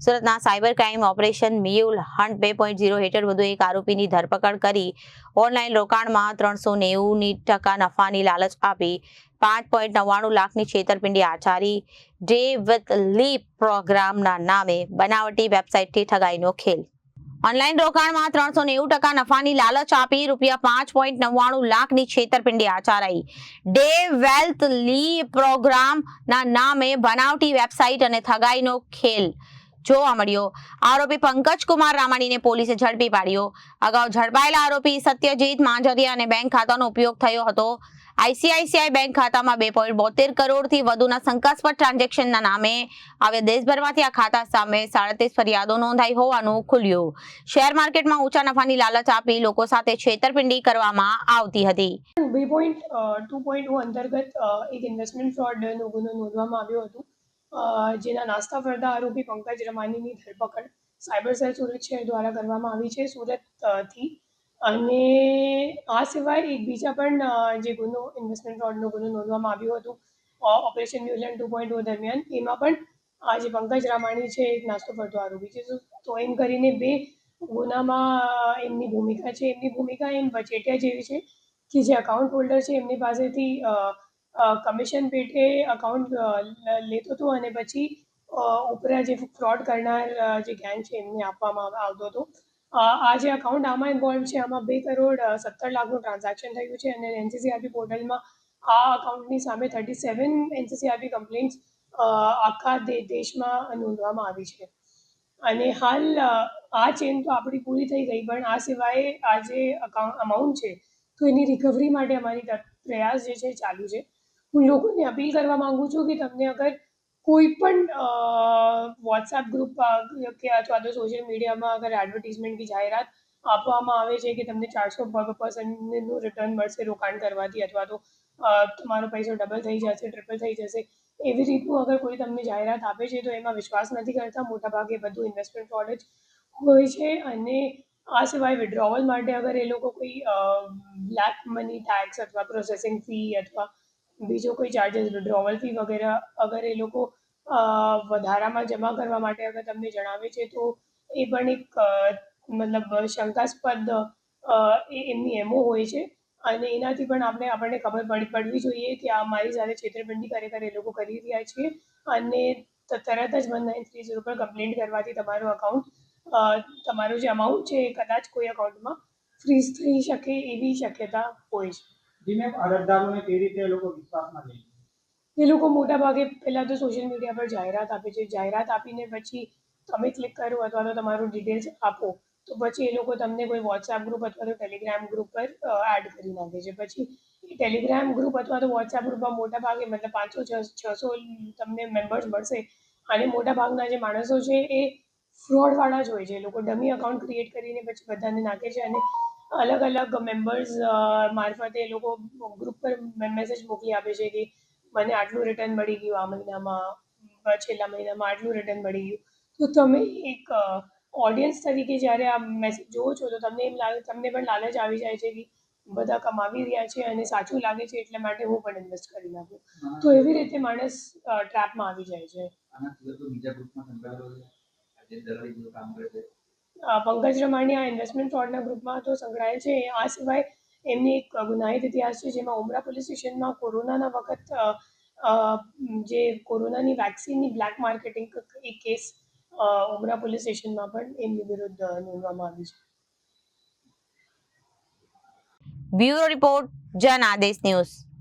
સુરતના cyber crime operation mule hunt 2.0 હેઠળ વધુ એક આરોપીની ધરપકડ કરી ઓનલાઈન રોકાણમાં 390% નફાની લાલચ આપી 5.99 લાખની છેતરપિંડી આચરી ડે વિથ લીપ પ્રોગ્રામના નામે બનાવટી વેબસાઇટથી ઠગાઈનો ખેલ। ઓનલાઈન રોકાણમાં 390% નફાની લાલચ આપી ₹5.99 લાખની છેતરપિંડી આચરાઈ। ડે વેલ્થ લી પ્રોગ્રામના નામે બનાવટી વેબસાઇટ અને ઠગાઈનો ખેલ જોવા મળ્યો। આરોપી પંકજ કુમાર રામાણીને પોલીસે ઝડપી પાડ્યો। અગાઉ ઝડપાયેલા આરોપી સત્યજીત માંજરિયા અને બેંક ખાતાનો ઉપયોગ થયો હતો। આઈસીઆઈસીઆઈ બેંક ખાતામાં 2.72 કરોડથી વધુના શંકાસ્પદ ટ્રાન્ઝેક્શનના નામે હવે દેશભરમાંથી આ ખાતા સામે 37 ફરિયાદો નોંધાઈ હોવાનું ખુલ્યું। શેર માર્કેટમાં ઊંચા નફાની લાલચ આપી લોકો સાથે છેતરપિંડી કરવામાં આવતી હતી। 2.0 અંતર્ગત એક ઇન્વેસ્ટમેન્ટ ફ્રોડનો ગુનો નોંધવામાં આવ્યો હતો, જેના નાસ્તા ફરતા આરોપી પંકજ રમાનીની ધરપકડ સાયબર સેલ સુરત શહેર દ્વારા કરવામાં આવી છે સુરતથી। અને આ સિવાય એક બીજા પણ જે ગુનો ઇન્વેસ્ટમેન્ટ ફ્રોડનો ગુનો નોંધવામાં આવ્યો હતો ઓપરેશન મ્યુલ 2.0 દરમિયાન, એમાં પણ આ જે પંકજ રામાણી છે એક નાસ્તો ફરતો આરોપી છે। તો એમ કરીને બે ગુનામાં એમની ભૂમિકા છે। એમની ભૂમિકા એમ વચેટિયા જેવી છે કે જે અકાઉન્ટ હોલ્ડર છે એમની પાસેથી કમિશન પેટે અકાઉન્ટ લેતો હતો અને પછી ઉપરા જે ફ્રોડ કરનાર જે ગેંગ છે એમને આપવામાં આવતો હતો। આ જે અકાઉન્ટ આમાં ઇન્વોલ્વ છે, આમાં 2.17 કરોડનું ટ્રાન્ઝેક્શન થયું છે અને એનસીસીઆરપી પોર્ટલમાં આ અકાઉન્ટની સામે 37 એનસીસીઆરપી કમ્પ્લેન્ટ્સ આખા દેશમાં નોંધવામાં આવી છે। અને હાલ આ ચેન તો આપણી પૂરી થઈ ગઈ, પણ આ સિવાય આ જે અમાઉન્ટ છે તો એની રિકવરી માટે અમારી પ્રયાસ જે છે ચાલુ છે। હું લોકોને અપીલ કરવા માંગુ છું કે તમને અગર કોઈ પણ વોટ્સએપ ગ્રુપ કે અથવા તો સોશિયલ મીડિયામાં અગર એડવર્ટીઝમેન્ટ की જાહેરાત આપવામાં આવે છે કે તમને 400% રિટર્ન મળશે રોકાણ કરવાથી, અથવા તો તમારો પૈસો ડબલ થઈ જશે, ટ્રિપલ થઈ જશે, એવી રીતનું અગર કોઈ તમને જાહેરાત આપે છે તો એમાં વિશ્વાસ નથી કરતા। મોટાભાગે બધું ઇન્વેસ્ટમેન્ટ ફ્રોડ જ હોય છે। અને આ સિવાય વિડ્રોવલ માટે અગર એ લોકો કોઈ બ્લેક મની ટેક્સ અથવા પ્રોસેસિંગ ફી અથવા બીજો કોઈ ચાર્जेस વિડ્રોવલ ફી વગેરે અગર એ લોકો વધારામાં જમા કરવા માટે અગર તમને જણાવે છે તો એ પણ એક મતલબ શંકાસ્પદ એમની એમઓ હોય છે। અને એનાથી પણ આપણને ખબર પડવી જોઈએ કે આ મારી સાથે છેતરપિંડી ખરેખર એ લોકો કરી રહ્યા છે। અને તરત જ 1930 પર કમ્પ્લેન્ટ કરવાથી તમારું અકાઉન્ટ તમારું જે અમાઉન્ટ છે એ કદાચ કોઈ અકાઉન્ટમાં ફ્રીઝ થઈ શકે એવી શક્યતા હોય છે। અરજદારોને કેવી રીતે લોકો વિશ્વાસમાં લે છે? એ લોકો મોટા ભાગે પહેલાં તો સોશિયલ મીડિયા પર જાહેરાત આપે છે। જાહેરાત આપીને પછી તમે ક્લિક કરો અથવા તો તમારું ડિટેલ્સ આપો તો પછી એ લોકો તમને કોઈ વોટ્સએપ ગ્રુપ અથવા તો ટેલિગ્રામ ગ્રુપ પર એડ કરી નાખે છે। પછી એ ટેલિગ્રામ ગ્રુપ અથવા તો વોટ્સએપ ગ્રુપમાં મોટા ભાગે મતલબ 500-600 તમને મેમ્બર્સ મળશે અને મોટા ભાગના જે માણસો છે એ ફ્રોડવાળા જ હોય છે। એ લોકો ડમી અકાઉન્ટ ક્રિએટ કરીને પછી બધાને નાખે છે અને અલગ અલગ મેમ્બર્સ મારફતે એ લોકો ગ્રુપ પર મેસેજ મોકલી આપે છે કે મને આટલું રિટર્ન મળી ગયું, આ મહિનામાં છેલ્લા મહિનામાં આટલું રિટર્ન મળી ગયું। તો તમે એક ઓડિયન્સ તરીકે જ્યારે આ મેસેજ જોવો છો તો તમને પણ લાલચ આવી જાય છે કે બધા કમાવી રહ્યા છે અને સાચું લાગે છે એટલા માટે હું પણ ઇન્વેસ્ટ કરી નાખું। તો એવી રીતે માણસ ટ્રેપમાં આવી જાય છે। પંકજ રમાણી આ ઇન્વેસ્ટમેન્ટ ફ્રોડના ગ્રુપમાં તો સંકળાયેલ છે। આ સિવાય એમની એક ગુનાહિત ઇતિહાસ છે, જેમાં ઉમરા પોલીસ સ્ટેશનમાં કોરોનાના વખત જે કોરોનાની વેક્સિનની બ્લેક માર્કેટિંગ એક કેસ ઉમરા પોલીસ સ્ટેશનમાં પણ એમની વિરુદ્ધ નોંધવામાં આવી છે। બ્યુરો રિપોર્ટ, જન આદેશ ન્યૂઝ।